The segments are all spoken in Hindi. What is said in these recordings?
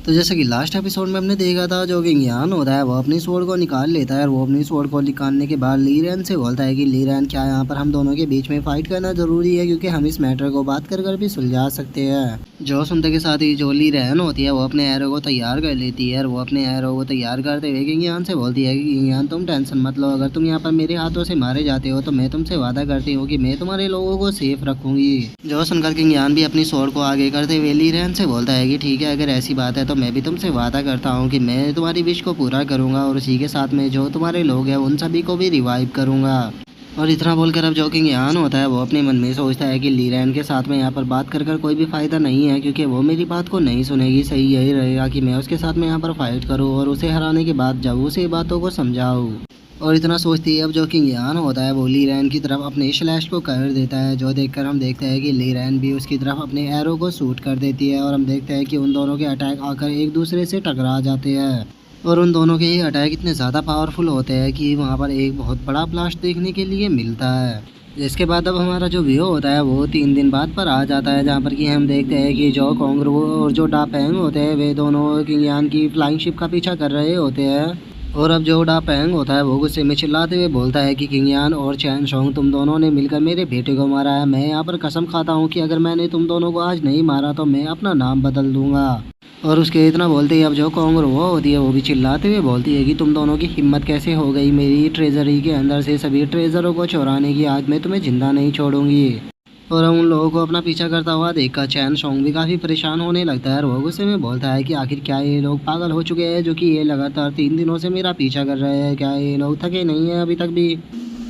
तो जैसे कि लास्ट एपिसोड में हमने देखा था, जो कि ज्ञान होता है वो अपनी स्वॉर्ड को निकाल लेता है और वो अपनी स्वॉर्ड को निकालने के बाद ली रैन से बोलता है कि ली रैन, क्या यहाँ पर हम दोनों के बीच में फाइट करना जरूरी है, क्योंकि हम इस मैटर को बात कर भी सुलझा सकते हैं। जो सुनते के साथ ही जो ली रैन होती है वो अपने एरो को तैयार कर लेती है और वो अपने एरो को तैयार करते हुए ज्ञान से बोलती है कि ज्ञान, तुम टेंशन मत लो, अगर तुम यहाँ पर मेरे हाथों से मारे जाते हो तो मैं तुमसे वादा करती हूँ कि मैं तुम्हारे लोगों को सेफ रखूंगी। जो सुनकर के ज्ञान भी अपनी स्वॉर्ड को आगे करते हुए ली रैन से बोलता है कि ठीक है, अगर ऐसी बात है तो मैं भी तुमसे वादा करता हूँ कि मैं तुम्हारी विश को पूरा करूंगा और उसी के साथ में जो तुम्हारे लोग हैं उन सभी को भी रिवाइव करूंगा। और इतना बोलकर अब जो कि ज्ञान होता है वो अपने मन में सोचता है कि ली रैन के साथ में यहाँ पर बात कर कोई भी फायदा नहीं है, क्योंकि वो मेरी बात को नहीं सुनेगी। सही यही रहेगा कि मैं उसके साथ में यहाँ पर फाइट करूँ और उसे हराने के बाद जब उसे बातों को समझाऊँ। और इतना सोचती है अब जो कि ज्ञान होता है वो ली रैन की तरफ अपने स्लैश को कर देता है, जो देखकर हम देखते हैं कि ली रैन भी उसकी तरफ अपने एरो को शूट कर देती है और हम देखते हैं कि उन दोनों के अटैक आकर एक दूसरे से टकरा जाते हैं। और उन दोनों के ही अटैक इतने ज़्यादा पावरफुल होते हैं कि वहाँ पर एक बहुत बड़ा ब्लास्ट देखने के लिए मिलता है। इसके बाद अब हमारा जो व्यू होता है वो 3 दिन बाद पर आ जाता है, जहाँ पर कि हम देखते हैं कि जो कोंगरू और जो डापेंग होते हैं वे दोनों ज्ञान की फ्लाइंग शिप का पीछा कर रहे होते हैं। और अब जो डापेंग होता है वो गुस्से में चिल्लाते हुए बोलता है कि किंगयान और चैन सोंग, तुम दोनों ने मिलकर मेरे बेटे को मारा है। मैं यहाँ पर कसम खाता हूँ कि अगर मैंने तुम दोनों को आज नहीं मारा तो मैं अपना नाम बदल दूंगा। और उसके इतना बोलते ही अब जो कोंगरू वो होती है वो भी चिल्लाते हुए बोलती है कि तुम दोनों की हिम्मत कैसे हो गई मेरी ट्रेजरी के अंदर से सभी ट्रेजरों को चुराने की, आज मैं तुम्हें जिंदा नहीं छोड़ूंगी। और उन लोगों को अपना पीछा करता हुआ देखकर चैन सोंग भी काफ़ी परेशान होने लगता है और वो गुस्से में बोलता है कि आखिर क्या ये लोग पागल हो चुके हैं, जो कि ये लगातार 3 दिनों से मेरा पीछा कर रहे हैं। क्या ये लोग थके नहीं हैं अभी तक भी?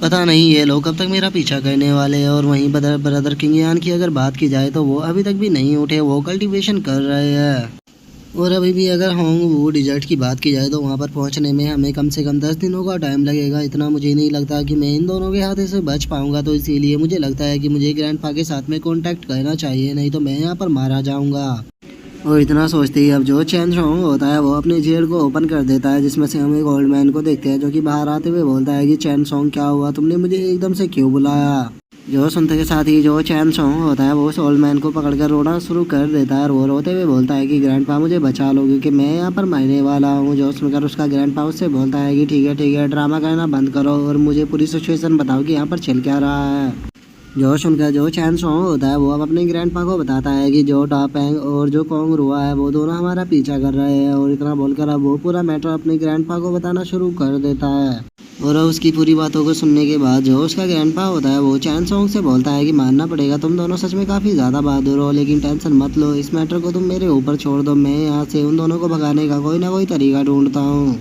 पता नहीं ये लोग कब तक मेरा पीछा करने वाले हैं। और वहीं ब्रदर किंगयान की अगर बात की जाए तो वो अभी तक भी नहीं उठे, वो कल्टीवेशन कर रहे हैं। और अभी भी अगर होंग वू डिजर्ट की बात की जाए तो वहाँ पर पहुँचने में हमें कम से कम 10 दिनों का टाइम लगेगा। इतना मुझे नहीं लगता कि मैं इन दोनों के हाथ से बच पाऊंगा, तो इसीलिए मुझे लगता है कि मुझे ग्रैंडपा के साथ में कांटेक्ट करना चाहिए, नहीं तो मैं यहाँ पर मारा जाऊंगा। और इतना सोचते ही अब जो चैन सोंग होता है वो अपने जेल को ओपन कर देता है, जिसमें से हम एक ओल्ड मैन को देखते हैं जो कि बाहर आते हुए बोलता है कि चैन सोंग, क्या हुआ, तुमने मुझे एकदम से क्यों बुलाया? जो सुनते के साथ ही जो चैन सोंग होता है वो उस ओल्ड मैन को पकड़कर रोना शुरू कर देता है और वो रोते हुए बोलता है कि ग्रैंडपा मुझे बचा लो, क्योंकि मैं यहाँ पर मरने वाला हूँ। जो सुनकर उसका ग्रैंडपा उससे बोलता है कि ठीक है, ड्रामा करना बंद करो और मुझे पूरी सिचुएशन बताओ कि यहाँ पर चल क्या रहा है। जो सुनकर जो चैन सोंग होता है वो अब अपने ग्रैंडपा को बताता है कि जो डापेंग और जो कोंगरुआ है वो दोनों हमारा पीछा कर रहे हैं। और इतना बोलकर अब वो पूरा मैटर अपने ग्रैंडपा को बताना शुरू कर देता है। और उसकी पूरी बातों को सुनने के बाद जो उसका ग्रैंडपा होता है वो चैन सोंग से बोलता है कि मानना पड़ेगा, तुम दोनों सच में काफ़ी ज़्यादा बहादुर हो, लेकिन टेंशन मत लो, इस मैटर को तुम मेरे ऊपर छोड़ दो, मैं यहाँ से उन दोनों को भगाने का कोई ना कोई तरीका ढूंढता हूँ।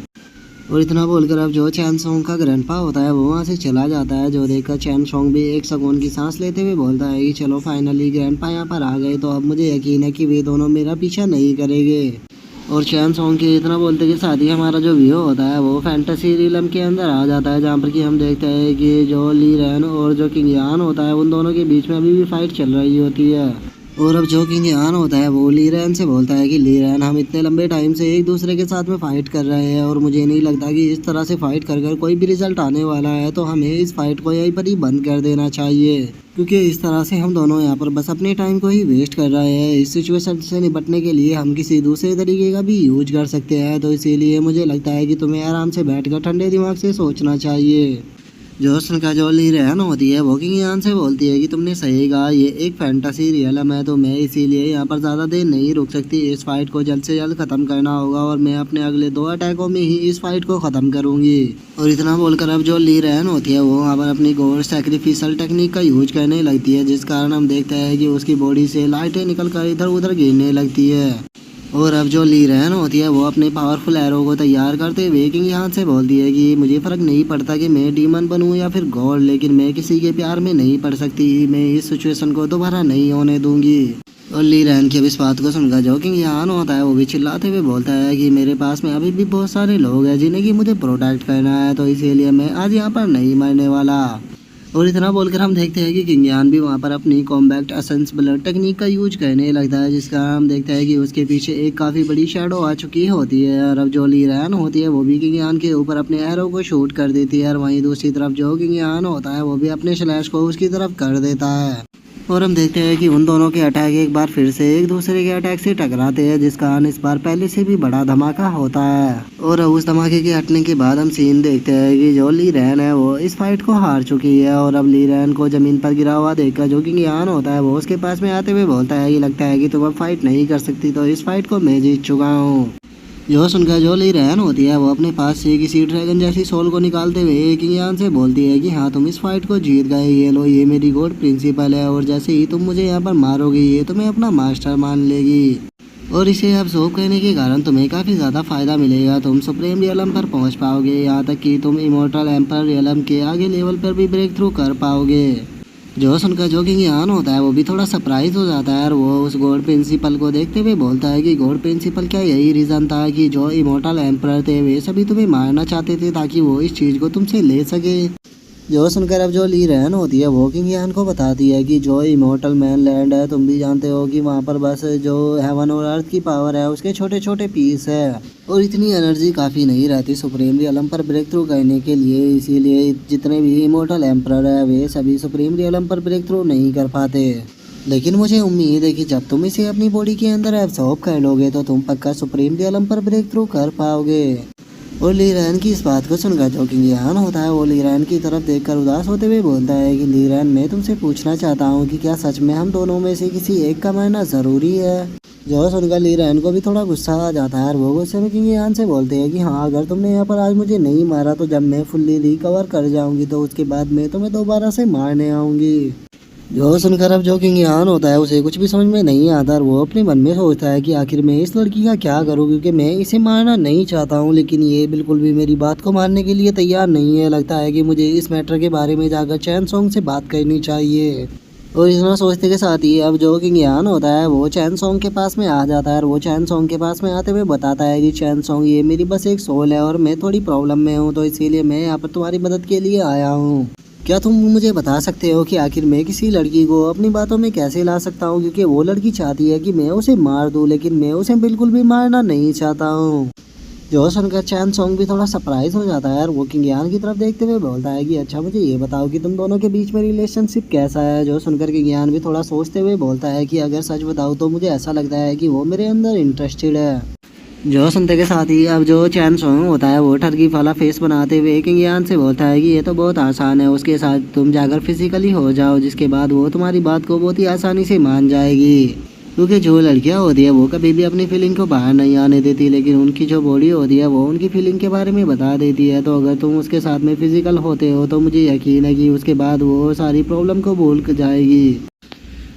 और इतना बोलकर अब जो चैन सोंग का ग्रैंडपा होता है वो वहाँ से चला जाता है, जो देखकर चैन सोंग भी एक सुकून की सांस लेते हुए बोलता है कि चलो फाइनली ग्रैंडपा यहाँ पर आ गए, तो अब मुझे यकीन है कि वे दोनों मेरा पीछा नहीं करेंगे। और चैन सोंग के इतना बोलते के साथ ही हमारा जो व्यू होता है वो फैंटेसी रिलम के अंदर आ जाता है, जहाँ पर कि हम देखते हैं कि जो ली रैन और जो किंगयान होता है उन दोनों के बीच में अभी भी फाइट चल रही होती है। और अब जो किंगयान होता है वो ली रैन से बोलता है कि ली रैन, हम इतने लंबे टाइम से एक दूसरे के साथ में फाइट कर रहे हैं और मुझे नहीं लगता कि इस तरह से फाइट कर कोई भी रिजल्ट आने वाला है, तो हमें इस फाइट को यहीं पर ही बंद कर देना चाहिए, क्योंकि इस तरह से हम दोनों यहाँ पर बस अपने टाइम को ही वेस्ट कर रहे हैं। इस सिचुएशन से निपटने के लिए हम किसी दूसरे तरीके का भी यूज कर सकते हैं, तो इसीलिए मुझे लगता है कि तुम्हें आराम से बैठकर ठंडे दिमाग से सोचना चाहिए। जो सुनकर जो ली रैन होती है वो किंगयान से बोलती है कि तुमने सही कहा, ये एक फैंटेसी रियलम है, तो मैं इसीलिए यहाँ पर ज़्यादा देर नहीं रुक सकती, इस फाइट को जल्द से जल्द ख़त्म करना होगा और मैं अपने अगले 2 अटैकों में ही इस फाइट को ख़त्म करूँगी। और इतना बोलकर अब जो ली रैन होती है वो वहाँ पर अपनी गोड सैक्रिफिशियल टेक्निक का यूज करने लगती है, जिस कारण हम देखते हैं कि उसकी बॉडी से लाइटें निकल कर इधर उधर गिरने लगती है। और अब जो ली रैन होती है वो अपने पावरफुल एरो को तैयार करते हुए किंगयान से बोलती है कि मुझे फ़र्क नहीं पड़ता कि मैं डीमन बनूं या फिर गॉड, लेकिन मैं किसी के प्यार में नहीं पड़ सकती, मैं इस सिचुएशन को दोबारा नहीं होने दूंगी। और ली रैन की अब इस बात को सुनकर जो किंगयान होता है वो भी चिल्लाते हुए बोलता है कि मेरे पास में अभी भी बहुत सारे लोग हैं जिन्हें कि मुझे प्रोटेक्ट करना है, तो इसीलिए मैं आज यहाँ पर नहीं मरने वाला। और इतना बोलकर हम देखते हैं कि किंगयान भी वहाँ पर अपनी कॉम्बैक्ट एसेंस ब्लड टेक्निक का यूज करने लगता है, जिसका हम देखते हैं कि उसके पीछे एक काफ़ी बड़ी शैडो आ चुकी होती है। और अब जो ली रैन होती है वो भी किंगयान के ऊपर अपने एरो को शूट कर देती है, और वहीं दूसरी तरफ जो किंगयान होता है वो भी अपने स्लैश को उसकी तरफ कर देता है। और हम देखते हैं कि उन दोनों के अटैक एक बार फिर से एक दूसरे के अटैक से टकराते हैं, जिस कारण इस बार पहले से भी बड़ा धमाका होता है। और उस धमाके के हटने के बाद हम सीन देखते हैं कि जो ली रैन है वो इस फाइट को हार चुकी है। और अब ली रैन को जमीन पर गिरा हुआ देखकर जो कि यान होता है वो उसके पास में आते हुए बोलता है कि लगता है कि तुम अब फाइट नहीं कर सकती, तो इस फाइट को मैं जीत चुका हूँ। जो सुनकर जो ली रैन होती है वो अपने पास से किसी ड्रैगन जैसी सोल को निकालते हुए किंग यान से बोलती है कि हाँ तुम इस फाइट को जीत गए, ये लो ये मेरी गॉड प्रिंसिपल है, और जैसे ही तुम मुझे यहाँ पर मारोगे ये तुम्हें अपना मास्टर मान लेगी। और इसे अब सोप कहने के कारण तुम्हें काफ़ी ज़्यादा फायदा मिलेगा, तुम सुप्रीम रियलम पर पहुँच पाओगे, यहाँ तक कि तुम इमोर्टल एम्पर रियलम के आगे लेवल पर भी ब्रेक थ्रू कर पाओगे। जो सुनकर जो किंग यान होता है वो भी थोड़ा सरप्राइज हो जाता है और वो उस गॉड प्रिंसिपल को देखते हुए बोलता है कि गॉड प्रिंसिपल क्या यही रीज़न था कि जो इमोर्टल एम्पर थे वे सभी तुम्हें मारना चाहते थे ताकि वो इस चीज़ को तुमसे ले सके। जो सुनकर अब जो ली रैन होती है वो किंग यान को बताती है कि जो इमोर्टल मैन लैंड है तुम भी जानते हो कि वहाँ पर बस जो हेवन और अर्थ की पावर है उसके छोटे छोटे पीस है, और इतनी एनर्जी काफ़ी नहीं रहती सुप्रीम रियलम पर ब्रेक थ्रू करने के लिए, इसीलिए जितने भी इमोर्टल एम्परर है वे सभी सुप्रीम रियलम पर ब्रेक थ्रू नहीं कर पाते। लेकिन मुझे उम्मीद है कि जब तुम इसे अपनी बॉडी के अंदर एब्सॉर्ब कर लोगे तो तुम पक्का सुप्रीम रियलम पर ब्रेक थ्रू कर पाओगे। और ली रैन की इस बात को सुनकर जो किंग यान होता है वो ली रैन की तरफ देखकर उदास होते हुए बोलता है कि ली रैन मैं तुमसे पूछना चाहता हूँ कि क्या सच में हम दोनों में से किसी एक का मरना ज़रूरी है। जो सुनकर ली रैन को भी थोड़ा गुस्सा आ जाता है और वो गुस्से में किंग यान से बोलते हैं कि हाँ अगर तुमने यहाँ पर आज मुझे नहीं मारा तो जब मैं फुल्ली रिकवर कर जाऊँगी तो उसके बाद मैं तुम्हें दोबारा से मारने आऊँगी। जो सुनकर अब जो किंग यान होता है उसे कुछ भी समझ में नहीं आता और वो अपने मन में सोचता है कि आखिर मैं इस लड़की का क्या करूं, क्योंकि मैं इसे मारना नहीं चाहता हूं लेकिन ये बिल्कुल भी मेरी बात को मानने के लिए तैयार नहीं है। लगता है कि मुझे इस मैटर के बारे में जाकर चैन सोंग से बात करनी चाहिए। और इतना सोचते के साथ ही अब जो किंग यान होता है वो चैन सोंग के पास में आ जाता है और वो चैन सोंग के पास में आते हुए बताता है कि चैन सोंग ये मेरी बस एक सोल है और मैं थोड़ी प्रॉब्लम में हूँ, तो इसीलिए मैं यहाँ पर तुम्हारी मदद के लिए आया हूँ। क्या तुम मुझे बता सकते हो कि आखिर मैं किसी लड़की को अपनी बातों में कैसे ला सकता हूँ, क्योंकि वो लड़की चाहती है कि मैं उसे मार दूँ लेकिन मैं उसे बिल्कुल भी मारना नहीं चाहता हूँ। जो सुनकर चैन सोंग भी थोड़ा सरप्राइज हो जाता है और वो किंग यान की तरफ देखते हुए बोलता है कि अच्छा मुझे ये बताओ कि तुम दोनों के बीच में रिलेशनशिप कैसा है। जो सुनकर किंग यान भी थोड़ा सोचते हुए बोलता है कि अगर सच बताऊँ तो मुझे ऐसा लगता है कि वो मेरे अंदर इंटरेस्टेड है। जो सुनते के साथ ही अब जो चैन सोंग होता है वो ठगी वाला फेस बनाते हुए किंग यान से बोलता है कि ये तो बहुत आसान है, उसके साथ तुम जाकर फिजिकली हो जाओ जिसके बाद वो तुम्हारी बात को बहुत ही आसानी से मान जाएगी, क्योंकि जो लड़कियां होती है वो कभी भी अपनी फीलिंग को बाहर नहीं आने देती लेकिन उनकी जो बॉडी होती है वो उनकी फीलिंग के बारे में बता देती है। तो अगर तुम उसके साथ में फिजिकल होते हो तो मुझे यकीन है कि उसके बाद वो सारी प्रॉब्लम को भूल जाएगी।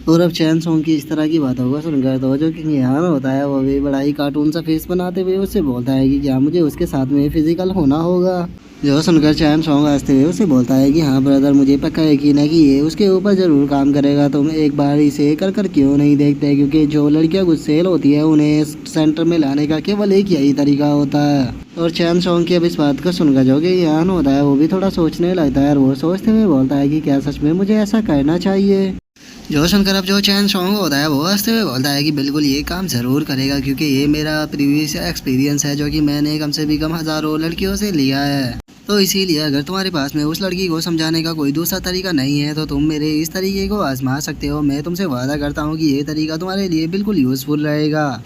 और अब चैन सोंग की इस तरह की बातों को सुनकर तो जो किंग यान होता है वो भी बड़ा ही कार्टून सा फेस बनाते हुए उससे बोलता है कि क्या मुझे उसके साथ में फिजिकल होना होगा। जो सुनकर चैन सोंग हंसते हुए उससे बोलता है कि हाँ ब्रदर मुझे पक्का यकीन है कि ये उसके ऊपर ज़रूर काम करेगा, तुम एक बार इसे कर क्यों नहीं देखते, क्योंकि जो लड़कियां गुस्सेल होती है उन्हें सेंटर में लाने का केवल एक यही तरीका होता है। और चैन सोंग की अब इस बात को सुनकर जो कि यान होता है वो भी थोड़ा सोचने लगता है और वो सोचते हुए बोलता है कि क्या सच में मुझे ऐसा करना चाहिए। जो सुनकर अब जो चैन सोंग होता है वो हंसते हुए बोलता है कि बिल्कुल ये काम ज़रूर करेगा, क्योंकि ये मेरा प्रीवियस एक्सपीरियंस है जो कि मैंने कम से भी कम हज़ारों लड़कियों से लिया है। तो इसीलिए अगर तुम्हारे पास में उस लड़की को समझाने का कोई दूसरा तरीका नहीं है तो तुम मेरे इस तरीके को आजमा सकते हो। मैं तुमसे वादा करता हूँ कि ये तरीका तुम्हारे लिए बिल्कुल यूज़फुल रहेगा।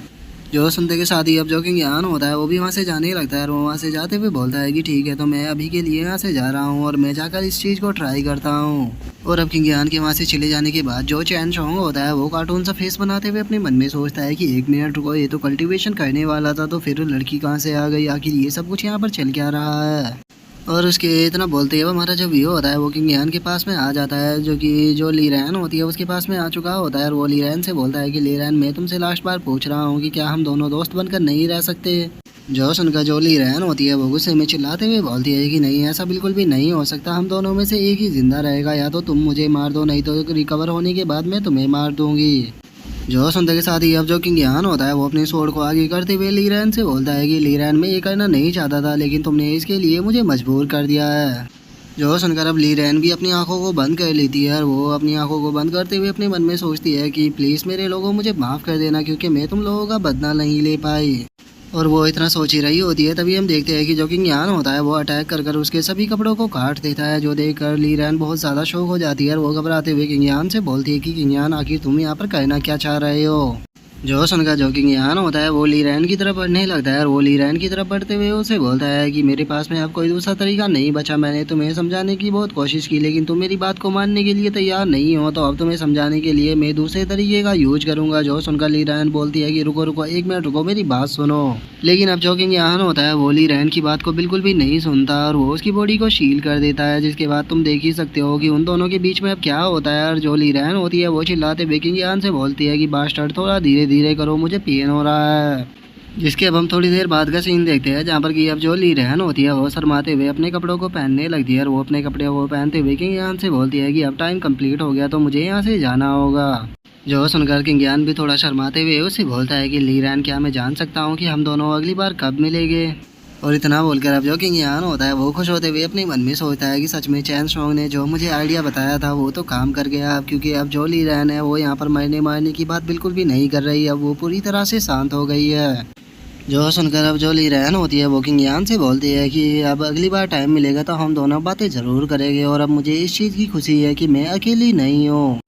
जो सुनते के साथ ही अब जो किंग यान होता है वो भी वहाँ से जाने लगता है और वो वहाँ से जाते हुए बोलता है कि ठीक है तो मैं अभी के लिए यहाँ से जा रहा हूँ और मैं जाकर इस चीज़ को ट्राई करता हूँ। और अब किंग यान के वहाँ से चले जाने के बाद जो चैन सोंग होता है वो कार्टून सा फेस बनाते हुए अपने मन में सोचता है कि एक मिनट रुको, ये तो कल्टीवेशन करने वाला था तो फिर लड़की कहाँ से आ गई, आखिर ये सब कुछ यहाँ पर चल क्या रहा है। और उसके इतना बोलते हुए हमारा जो व्यू होता है वो किंग यान के पास में आ जाता है, जो कि जो ली रैन होती है उसके पास में आ चुका होता है और वो ली रैन से बोलता है कि ली रैन मैं तुमसे लास्ट बार पूछ रहा हूँ कि क्या हम दोनों दोस्त बनकर नहीं रह सकते। जो सुनकर जो ली रैन होती है वो गुस्से में चिल्लाते हुए बोलती है कि नहीं ऐसा बिल्कुल भी नहीं हो सकता, हम दोनों में से एक ही जिंदा रहेगा, या तो तुम मुझे मार दो नहीं तो रिकवर होने के बाद मैं तुम्हें मार दूंगी। जो सुनते के साथ ही अब जो किंग यान होता है वो अपने स्वॉर्ड को आगे करते हुए ली रैन से बोलता है कि ली रैन मैं ये करना नहीं चाहता था लेकिन तुमने इसके लिए मुझे मजबूर कर दिया है। जो सुनकर अब ली रैन भी अपनी आंखों को बंद कर लेती है और वो अपनी आंखों को बंद करते हुए अपने मन में सोचती है कि प्लीज़ मेरे लोगों मुझे माफ़ कर देना, क्योंकि मैं तुम लोगों का बदला नहीं ले पाई। और वो इतना सोच ही रही होती है, तभी हम देखते हैं कि जो किंग यान होता है वो अटैक कर कर उसके सभी कपड़ों को काट देता है, जो देख कर ली रैन बहुत ज़्यादा शौक हो जाती है और वो घबराते हुए किंग यान से बोलती है कि किंग यान आखिर तुम यहाँ पर कहना क्या चाह रहे हो। जो सुनकर जो किंग यान होता है वो ली रैन की तरफ बढ़ने लगता है और वो ली रैन की तरफ बढ़ते हुए उसे बोलता है कि मेरे पास में अब कोई दूसरा तरीका नहीं बचा, मैंने तुम्हें समझाने की बहुत कोशिश की लेकिन तुम मेरी बात को मानने के लिए तैयार नहीं हो, तो अब तुम्हें समझाने के लिए मैं दूसरे तरीके का यूज करूंगा। जो सुनकर ली रैन बोलती है कि रुको रुको एक मिनट रुको, मेरी बात सुनो। लेकिन अब जो किंग यान होता है वो ली रैन की बात को बिल्कुल भी नहीं सुनता और वो उसकी बॉडी को शील कर देता है, जिसके बाद तुम देख ही सकते हो कि उन दोनों के बीच में अब क्या होता है। और जो ली रैन होती है वो चिल्लाते हुए किंग यान से बोलती है कि बास्टर्ड थोड़ा धीरे धीरे करो, मुझे पेन हो रहा है। जिसके अब हम थोड़ी देर बाद का सीन देखते हैं, जहाँ पर कि अब जो ली रैन होती है वो शर्माते हुए अपने कपड़ों को पहनने लगती है और वो अपने कपड़े वो पहनते हुए किंग यान से बोलती है कि अब टाइम कंप्लीट हो गया तो मुझे यहाँ से जाना होगा। जो सुनकर किंग यान भी थोड़ा शर्माते हुए उससे बोलता है कि ली रैन क्या मैं जान सकता हूँ कि हम दोनों अगली बार कब मिलेंगे। और इतना बोलकर अब जो किंग यान होता है वो खुश होते हुए अपने मन में सोचता है कि सच में चैन स्ट्रॉन्ग ने जो मुझे आइडिया बताया था वो तो काम कर गया, अब क्योंकि अब जो ली रैन है वो यहाँ पर मरने मारने की बात बिल्कुल भी नहीं कर रही, अब वो पूरी तरह से शांत हो गई है। जो सुनकर अब जो ली रैन होती है वो किंग यान से बोलती है कि अब अगली बार टाइम मिलेगा तो हम दोनों बातें ज़रूर करेंगे और अब मुझे इस चीज़ की खुशी है कि मैं अकेली नहीं हूँ।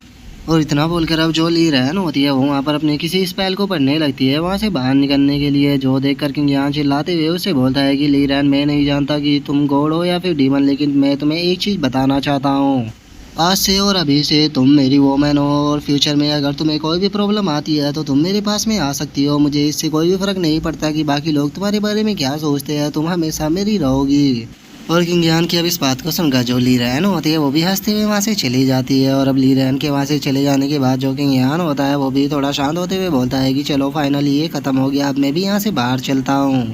और इतना बोलकर अब जो ली रैन होती है वो वहाँ पर अपने किसी स्पेल को पढ़ने लगती है वहाँ से बाहर निकलने के लिए। जो देख कर किंग यान चिल्लाते हुए उससे बोलता है कि ली रैन मैं नहीं जानता कि तुम गॉड हो या फिर डीमन, लेकिन मैं तुम्हें एक चीज़ बताना चाहता हूँ, आज से और अभी से तुम मेरी वोमैन हो और फ्यूचर में अगर तुम्हें कोई भी प्रॉब्लम आती है तो तुम मेरे पास में आ सकती हो, मुझे इससे कोई भी फ़र्क नहीं पड़ता कि बाकी लोग तुम्हारे बारे में क्या सोचते हैं, तुम हमेशा मेरी रहोगी। और किंग यान की अब इस बात को सुनकर जो ली रैन होती है वो भी हंसते हुए वहाँ से चली जाती है। और अब ली रैन के वहाँ से चले जाने के बाद जो किंग यान होता है वो भी थोड़ा शांत होते हुए बोलता है कि चलो फाइनली ये ख़त्म हो गया, अब मैं भी यहाँ से बाहर चलता हूँ,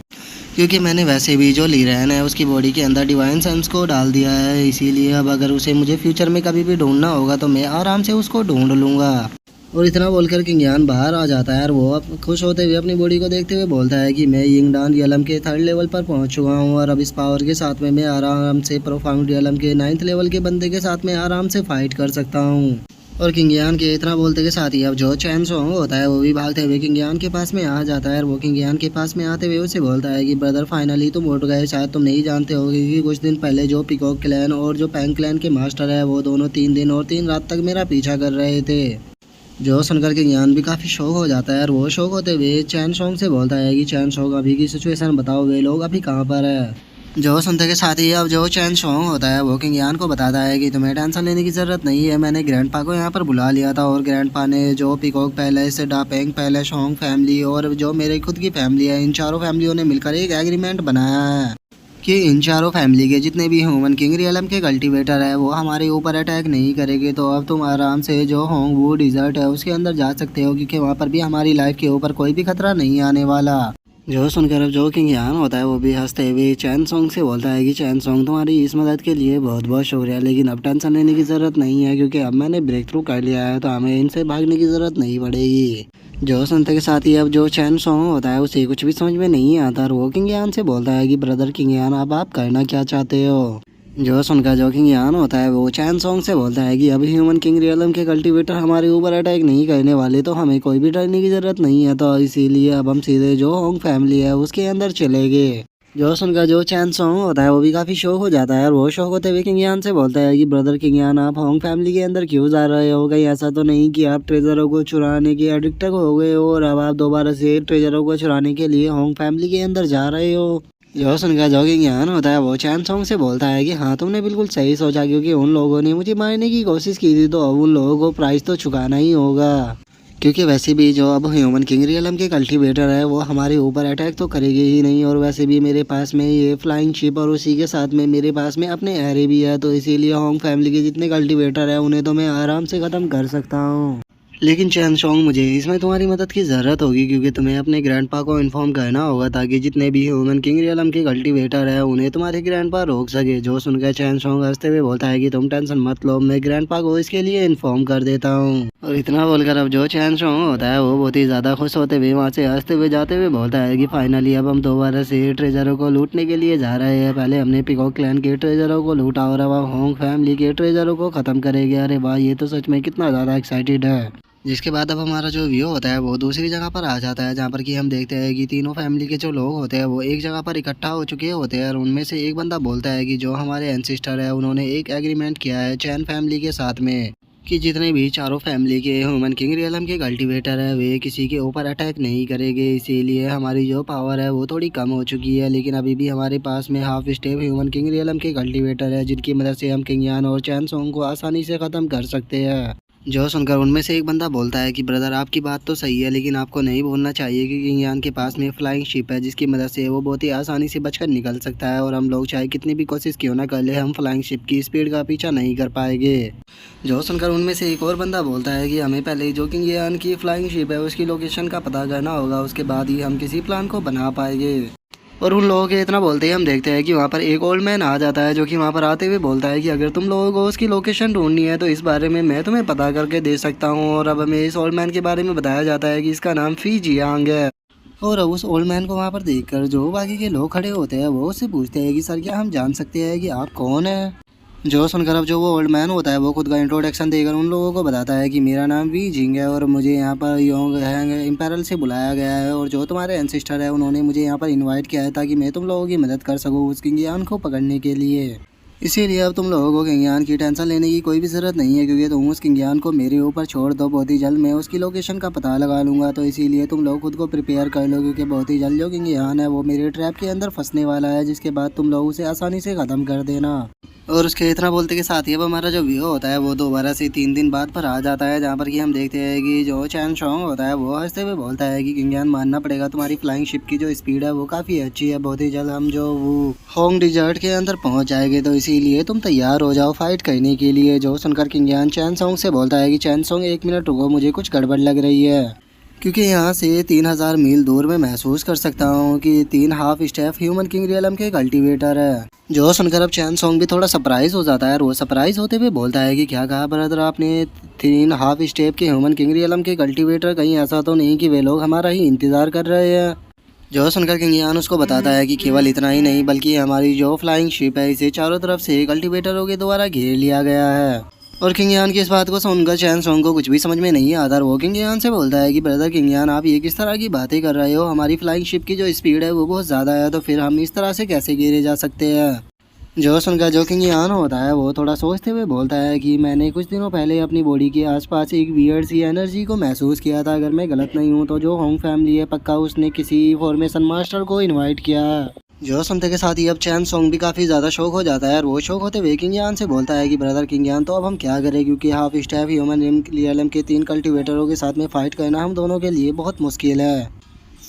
क्योंकि मैंने वैसे भी जो ली रैन है उसकी बॉडी के अंदर डिवाइन सेंस को डाल दिया है, इसीलिए अब अगर उसे मुझे फ्यूचर में कभी भी ढूंढना होगा तो मैं आराम से उसको ढूंढ लूँगा। और इतना बोलकर किंग यान बाहर आ जाता है और वो अब खुश होते हुए अपनी बॉडी को देखते हुए बोलता है कि मैं यिंगडान रियलम के 3rd लेवल पर पहुंच चुका हूं और अब इस पावर के साथ में मैं आराम से प्रोफाउंड रियलम के 9th लेवल के बंदे के साथ में आराम से फाइट कर सकता हूं। और किंग यान के इतना बोलते के साथ ही अब जो चैन सोंग होता है वो भी भागते हुए किंग यान के पास में आ जाता है और वो किंग यान के पास में आते हुए उसे बोलता है कि ब्रदर फाइनली तुम उठ गए, शायद तुम नहीं जानते हो कि कुछ दिन पहले जो पीकॉक क्लैन और जो पैंग क्लैन के मास्टर है वो दोनों 3 दिन और 3 रात तक मेरा पीछा कर रहे थे। जो सुनकर के ज्ञान भी काफ़ी शौक हो जाता है और वो शौक होते हुए चैन सोंग से बोलता है कि चैन सोंग अभी की सिचुएशन बताओ, वे लोग अभी कहाँ पर है। जो सुनते के साथ ही अब जो चैन सोंग होता है वो किंग यान को बताता है कि तुम्हें टेंशन लेने की ज़रूरत नहीं है, मैंने ग्रैंडपा को यहाँ पर बुला लिया था और ग्रैंडपा ने जो Peacock Palace, Dapeng Palace, Song family और जो मेरी खुद की फैमिली है, इन चारों फैमिलियों ने मिलकर एक एग्रीमेंट बनाया है कि इन चारों फैमिली के जितने भी ह्यूमन किंग रियलम के कल्टीवेटर है वो हमारे ऊपर अटैक नहीं करेंगे, तो अब तुम आराम से जो होंग वो डिज़र्ट है उसके अंदर जा सकते हो, क्योंकि वहाँ पर भी हमारी लाइफ के ऊपर कोई भी खतरा नहीं आने वाला। जो सुनकर अब जो किंग यान होता है वो भी हंसते हुए चैन सोंग से बोलता है कि चैन सोंग तुम्हारी इस मदद के लिए बहुत बहुत शुक्रिया, लेकिन अब टेंशन लेने की ज़रूरत नहीं है क्योंकि अब मैंने ब्रेक थ्रू कर लिया है, तो हमें इनसे भागने की ज़रूरत नहीं पड़ेगी। जो सुनते के साथ ही अब जो चैन सोंग होता है उसे कुछ भी समझ में नहीं आता और वो किंग यान से बोलता है कि ब्रदर किंग यान अब आप करना क्या चाहते हो। जो सुनकर जो किंग यान होता है वो चैन सोंग से बोलता है कि अभी ह्यूमन किंग रियलम के कल्टीवेटर हमारे ऊपर अटैक नहीं करने वाले, तो हमें कोई भी डरने की ज़रूरत नहीं है, तो इसीलिए अब हम सीधे जो होंग फैमिली है उसके अंदर चले गए। जो सुनकर जो चैन सोंग होता है वो भी काफ़ी शौक हो जाता है और वो शौक होते हुए किंग यान से बोलता है कि ब्रदर किंग यान आप होंग फैमिली के अंदर क्यों जा रहे हो, कहीं ऐसा तो नहीं कि आप ट्रेजरों को चुराने के एडिक्ट हो गए हो और अब आप दोबारा से ट्रेजरों को चुराने के लिए होंग फैमिली के अंदर जा रहे हो। जो सुनकर जो किंग यान होता है वो चैन सोंग से बोलता है कि हाँ तुमने बिल्कुल सही सोचा, क्योंकि उन लोगों ने मुझे मारने की कोशिश की थी, तो अब उन लोगों को प्राइस तो चुकाना ही होगा, क्योंकि वैसे भी जो अब ह्यूमन किंग रियलम के कल्टीवेटर है वो हमारे ऊपर अटैक तो करेंगे ही नहीं, और वैसे भी मेरे पास में ये फ्लाइंग शिप और उसी के साथ में मेरे पास में अपने एरे भी है, तो इसीलिए होंग फैमिली के जितने कल्टीवेटर है उन्हें तो मैं आराम से ख़त्म कर सकता हूँ। लेकिन चैन सोंग मुझे इसमें तुम्हारी मदद की ज़रूरत होगी, क्योंकि तुम्हें अपने ग्रैंडपा को इन्फॉर्म करना होगा ताकि जितने भी ह्यूमन किंग रियलम के कल्टीवेटर है उन्हें तुम्हारे ग्रैंडपा रोक सके। जो सुनकर चैन सोंग हंसते हुए बोलता है कि तुम टेंशन मत लो, मैं ग्रैंडपा को इसके लिए इन्फॉर्म कर देता हूँ। और इतना बोलकर अब जो चैन सोंग होता है वो बहुत ही ज़्यादा खुश होते हुए वहाँ से हंसते हुए जाते हुए बोलता है कि फाइनली अब हम दोबारा से ट्रेजरों को लूटने के लिए जा रहे हैं। पहले हमने पीकॉक क्लैन के ट्रेजरों को लूटा और अब हम होंग फैमिली के ट्रेजरों को ख़त्म करेंगे। अरे वाह, ये तो सच में कितना ज़्यादा एक्साइटेड है। जिसके बाद अब हमारा जो व्यू होता है वो दूसरी जगह पर आ जाता है, जहाँ पर कि हम देखते हैं कि तीनों फैमिली के जो लोग होते हैं वो एक जगह पर इकट्ठा हो चुके होते हैं। और उनमें से एक बंदा बोलता है कि जो हमारे एंसिस्टर है उन्होंने एक एग्रीमेंट किया है चैन फैमिली के साथ में कि जितने भी चारों फैमिली के ह्यूमन किंग रियलम के कल्टीवेटर है वे किसी के ऊपर अटैक नहीं करेंगे। इसीलिए हमारी जो पावर है वो थोड़ी कम हो चुकी है, लेकिन अभी भी हमारे पास में half step human king realm के कल्टीवेटर है जिनकी मदद से हम किंग यान और चैन सोंग को आसानी से ख़त्म कर सकते हैं। जो सुनकर उनमें से एक बंदा बोलता है कि ब्रदर आपकी बात तो सही है, लेकिन आपको नहीं बोलना चाहिए कि किंग यान के पास में फ्लाइंग शिप है जिसकी मदद से वो बहुत ही आसानी से बचकर निकल सकता है और हम लोग चाहे कितनी भी कोशिश क्यों ना कर ले हम फ्लाइंग शिप की स्पीड का पीछा नहीं कर पाएंगे। जो सुनकर उनमें से एक और बंदा बोलता है कि हमें पहले जो किंग यान की फ्लाइंग शिप है उसकी लोकेशन का पता करना होगा, उसके बाद ही हम किसी प्लान को बना पाएंगे। और उन लोगों के इतना बोलते ही हम देखते हैं कि वहाँ पर एक ओल्ड मैन आ जाता है जो कि वहाँ पर आते हुए बोलता है कि अगर तुम लोगों को उसकी लोकेशन ढूंढनी है तो इस बारे में मैं तुम्हें पता करके दे सकता हूँ। और अब हमें इस ओल्ड मैन के बारे में बताया जाता है कि इसका नाम फी जियांग है। और अब उस ओल्ड मैन को वहाँ पर देखकर जो बाकी के लोग खड़े होते हैं वो उससे पूछते हैं कि सर क्या हम जान सकते हैं कि आप कौन है। जो सुनकर अब जो वो ओल्ड मैन होता है वो खुद का इंट्रोडक्शन देकर उन लोगों को बताता है कि मेरा नाम वी जिंग है और मुझे यहाँ पर योंग हैंग इम्पेरल से बुलाया गया है और जो तुम्हारे एंसिस्टर है उन्होंने मुझे यहाँ पर इनवाइट किया है ताकि मैं तुम लोगों की मदद कर सकूँ उस किंग यान को पकड़ने के लिए। इसीलिए अब तुम लोगों को किंग यान की टेंशन लेने की कोई भी ज़रूरत नहीं है क्योंकि तुम उस किंग यान को मेरे ऊपर छोड़ दो, बहुत ही जल्द मैं उसकी लोकेशन का पता लगा लूँगा। तो इसीलिए तुम लोग खुद को प्रिपेयर कर लो क्योंकि बहुत ही जल्द जो किंग यान है वो मेरे ट्रैप के अंदर फंसने वाला है, जिसके बाद तुम लोग उसे आसानी से ख़त्म कर देना। और उसके इतना बोलते के साथ ही अब हमारा जो व्यू होता है वो दोबारा से 3 दिन बाद पर आ जाता है, जहाँ पर कि हम देखते हैं कि जो चैन शोंग होता है वो हंसते हुए बोलता है कि किंग यान मानना पड़ेगा तुम्हारी फ्लाइंग शिप की जो स्पीड है वो काफ़ी अच्छी है, बहुत ही जल्द हम जो वो होंग डिजर्ट के अंदर पहुंच जाएंगे, तो इसीलिए तुम तैयार हो जाओ फाइट करने के लिए। जो सुनकर किंग यान चैन सोंग से बोलता है कि चैन सोंग 1 मिनट रुको, मुझे कुछ गड़बड़ लग रही है क्योंकि यहाँ से 3000 मील दूर में महसूस कर सकता हूँ कि 3 half step human king realm के कल्टीवेटर है। जो सुनकर अब चैन सोंग भी थोड़ा सरप्राइज हो जाता है और वो सरप्राइज होते हुए बोलता है कि क्या कहा ब्रदर आपने, 3 हाफ स्टेप के ह्यूमन किंग रियलम के कल्टीवेटर, कहीं ऐसा तो नहीं कि वे लोग हमारा ही इंतज़ार कर रहे हैं। जो सुनकर किंग यान उसको बताता है कि केवल इतना ही नहीं बल्कि हमारी जो फ्लाइंग शिप है इसे चारों तरफ से कल्टीवेटरों के द्वारा घेर लिया गया है। और किंग यान की इस बात को सुनकर चैन सोंग को कुछ भी समझ में नहीं आता और वो किंग यान से बोलता है कि ब्रदर किंग यान आप ये किस तरह की बातें कर रहे हो, हमारी फ्लाइंग शिप की जो स्पीड है वो बहुत ज़्यादा है, तो फिर हम इस तरह से कैसे घेरे जा सकते हैं। जो सुनकर जो किंग यान होता है वो थोड़ा सोचते हुए बोलता है कि मैंने कुछ दिनों पहले अपनी बॉडी के आसपास एक वियर्ड सी एनर्जी को महसूस किया था, अगर मैं गलत नहीं हूँ तो जो होंग फैमिली है पक्का उसने किसी फॉर्मेशन मास्टर को इनवाइट किया। जो सुनते के साथ ही अब चैन सोंग भी काफ़ी ज़्यादा शौक हो जाता है और वो शौक होते हुए किंग यान से बोलता है कि ब्रदर किंग यान तो अब हम क्या करें, क्योंकि हाफ स्टेप ह्यूमन रियलम के 3 कल्टीवेटरों के साथ में फाइट करना हम दोनों के लिए बहुत मुश्किल है।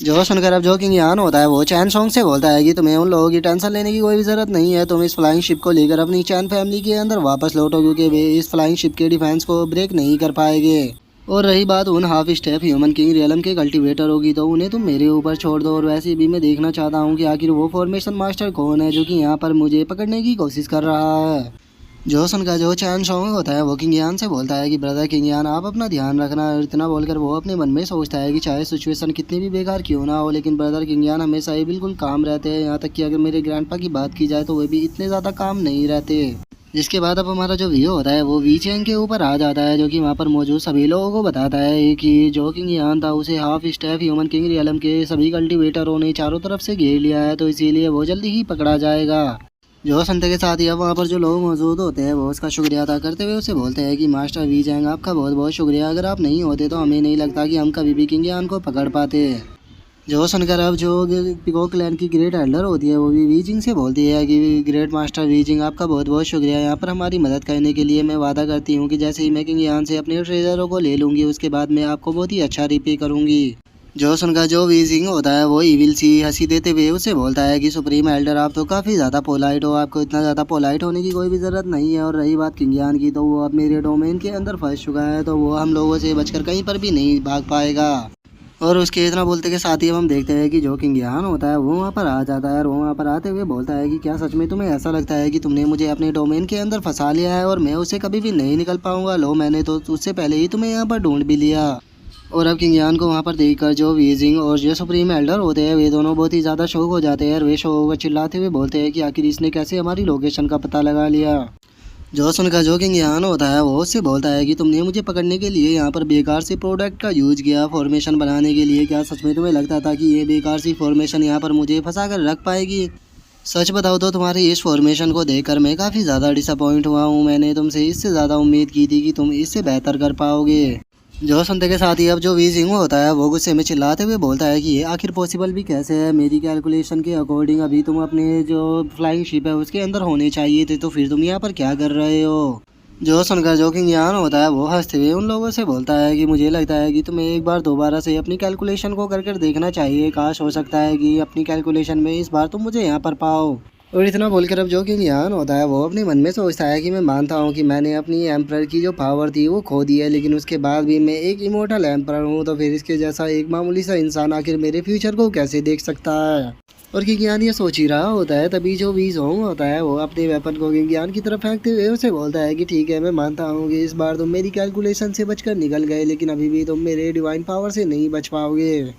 जो सुनकर अब जो किंग यान होता है वो चैन सोंग से बोलता है कि तुम्हें उन लोगों की टेंशन लेने की कोई भी ज़रूरत नहीं है, तुम इस फ्लाइंग शिप को लेकर अपनी चैन फैमिली के अंदर वापस लौटो क्योंकि वे इस फ्लाइंग शिप के डिफेंस को ब्रेक नहीं कर पाएंगे। और रही बात उन half step human king realm के कल्टीवेटर होगी तो उन्हें तुम मेरे ऊपर छोड़ दो। और वैसे भी मैं देखना चाहता हूँ कि आखिर वो फॉर्मेशन मास्टर कौन है जो कि यहाँ पर मुझे पकड़ने की कोशिश कर रहा है। जो सुनकर जो चैन सोंग होता है वो किंग यान से बोलता है कि ब्रदर किंग यान आप अपना ध्यान रखना। और इतना बोलकर वो अपने मन में सोचता है कि चाहे सिचुएशन कितनी भी बेकार क्यों ना हो लेकिन ब्रदर किंग यान हमेशा ही बिल्कुल काम रहते हैं, यहाँ तक कि अगर मेरे ग्रैंडपा की बात की जाए तो वे भी इतने ज़्यादा काम नहीं रहते। जिसके बाद अब हमारा जो व्यू होता है वो वी चैंग के ऊपर आ जाता है जो कि वहाँ पर मौजूद सभी लोगों को बताता है कि जो किंग यान था उसे half step human king realm के सभी कल्टीवेटरों ने चारों तरफ से घेर लिया है, तो इसीलिए वो जल्दी ही पकड़ा जाएगा। जो सुनते के साथ ही अब वहाँ पर जो लोग मौजूद होते हैं वो उसका शुक्रिया अदा करते हुए उसे बोलते हैं कि मास्टर वी चैंग आपका बहुत बहुत शुक्रिया, अगर आप नहीं होते तो हमें नहीं लगता कि हम कभी भी किंग यान को पकड़ पाते। जो सुनकर अब जो पिकॉक क्लैन की ग्रेट एल्डर होती है वो भी वी जिंग से बोलती है कि ग्रेट मास्टर वी जिंग आपका बहुत बहुत शुक्रिया यहाँ पर हमारी मदद करने के लिए। मैं वादा करती हूँ कि जैसे ही मैं किंग यान से अपने ट्रेजरों को ले लूँगी उसके बाद मैं आपको बहुत ही अच्छा रिपे करूँगी। जो सुनकर जो वी जिंग होता है वो इविल सी हंसी देते हुए उसे बोलता है कि सुप्रीम एल्डर आप तो काफ़ी ज़्यादा पोलाइट हो, आपको इतना ज़्यादा पोलाइट होने की कोई भी ज़रूरत नहीं है। और रही बात किंग यान की तो वो अब मेरे डोमेन के अंदर फंस चुका है, तो वो हम लोगों से बचकर कहीं पर भी नहीं भाग पाएगा। और उसके इतना बोलते के साथ ही हम देखते हैं कि जो किंग यान होता है वो वहाँ पर आ जाता है और वो वहाँ पर आते हुए बोलता है कि क्या सच में तुम्हें ऐसा लगता है कि तुमने मुझे अपने डोमेन के अंदर फंसा लिया है और मैं उससे कभी भी नहीं निकल पाऊंगा, लो मैंने तो उससे पहले ही तुम्हें यहाँ पर ढूंढ भी लिया। और अब किंग यान को वहाँ पर देखकर जो वी जिंग और जो सुप्रीम एल्डर होते हैं वे दोनों बहुत ही ज़्यादा शौक हो जाते हैं और वे शौक चिल्लाते हुए बोलते हैं कि आखिर इसने कैसे हमारी लोकेशन का पता लगा लिया। जो सुनकर जो किंग यान होता है वो उससे बोलता है कि तुमने मुझे पकड़ने के लिए यहाँ पर बेकार से प्रोडक्ट का यूज किया फॉर्मेशन बनाने के लिए। क्या सच में तुम्हें लगता था कि ये बेकार सी फॉर्मेशन यहाँ पर मुझे फंसा कर रख पाएगी? सच बताओ तो तुम्हारी इस फॉर्मेशन को देखकर मैं काफ़ी ज़्यादा डिसअपॉइंट हुआ हूँ। मैंने तुमसे इससे ज़्यादा उम्मीद की थी कि तुम इससे बेहतर कर पाओगे। जो सुनते के साथ ही अब जो वी जिंग होता है वो गुस्से में चिल्लाते हुए बोलता है कि ये आखिर पॉसिबल भी कैसे है? मेरी कैलकुलेशन के अकॉर्डिंग अभी तुम अपने जो फ्लाइंग शिप है उसके अंदर होने चाहिए थे, तो फिर तुम यहाँ पर क्या कर रहे हो? जो सुनकर जो किंग यान होता है वो हंसते हुए उन लोगों से बोलता है कि मुझे लगता है कि तुम्हें एक बार दोबारा से अपनी कैलकुलेशन को कर देखना चाहिए। काश हो सकता है कि अपनी कैलकुलेशन में इस बार तुम मुझे यहाँ पर पाओ। और इतना बोलकर अब जो किंग यान होता है वो अपने मन में सोचता है कि मैं मानता हूँ कि मैंने अपनी एम्परर की जो पावर थी वो खो दी है, लेकिन उसके बाद भी मैं एक इमोर्टल एम्परर हूँ, तो फिर इसके जैसा एक मामूली सा इंसान आखिर मेरे फ्यूचर को कैसे देख सकता है? और किंग यान ये सोच ही रहा होता है तभी जो वी जोंग होता है वो अपने वेपन को किंग यान की तरफ फेंकते हुए उसे बोलता है कि ठीक है, मैं मानता हूँ कि इस बार तुम मेरी कैलकुलेशन से बचकर निकल गए, लेकिन अभी भी तुम मेरे डिवाइन पावर से नहीं बच पाओगे।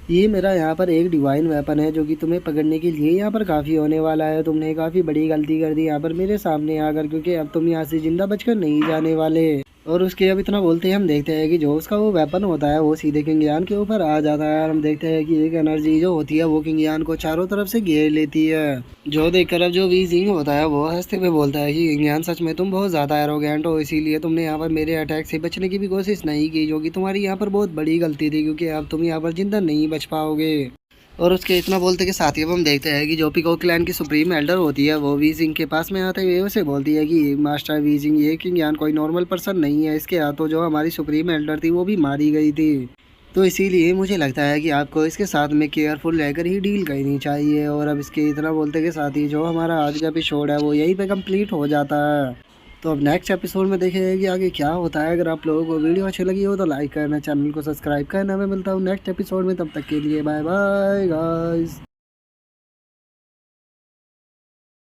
ये मेरा यहाँ पर एक डिवाइन वेपन है जो कि तुम्हें पकड़ने के लिए यहाँ पर काफ़ी होने वाला है। तुमने काफ़ी बड़ी गलती कर दी यहाँ पर मेरे सामने आकर, क्योंकि अब तुम यहाँ से जिंदा बचकर नहीं जाने वाले। और उसके अब इतना बोलते ही हम देखते हैं कि जो उसका वो वेपन होता है वो सीधे किंग यान के ऊपर आ जाता है, और हम देखते हैं कि एक एनर्जी जो होती है वो किंग यान को चारों तरफ से घेर लेती है। जो देखकर अब जो वी जिंग होता है वो हंसते हुए बोलता है कि किंग यान सच में तुम बहुत ज़्यादा एरोगेंट हो, इसीलिए तुमने यहाँ पर मेरे अटैक से बचने की भी कोशिश नहीं की, जो कि तुम्हारी यहाँ पर बहुत बड़ी गलती थी, क्योंकि अब तुम यहाँ पर जिंदा नहीं बच पाओगे। और उसके इतना बोलते के साथ ही अब हम देखते हैं कि जो पीकॉक क्लैन की सुप्रीम एल्डर होती है वो वी जिंग के पास में आते हुए उसे बोलती है कि मास्टर वी जिंग, ये किंग यान कोई नॉर्मल पर्सन नहीं है, इसके हाथों जो हमारी सुप्रीम एल्डर थी वो भी मारी गई थी, तो इसीलिए मुझे लगता है कि आपको इसके साथ में केयरफुल रहकर ही डील करनी चाहिए। और अब इसके इतना बोलते के साथ ही जो हमारा आज का एपिसोड है वो यहीं पे कंप्लीट हो जाता है। तो अब नेक्स्ट एपिसोड में देखेंगे कि आगे क्या होता है। अगर आप लोगों को वीडियो अच्छी लगी हो तो लाइक करना, चैनल को सब्सक्राइब करना। मैं मिलता हूँ नेक्स्ट एपिसोड में, तब तक के लिए बाय बाय गाइस।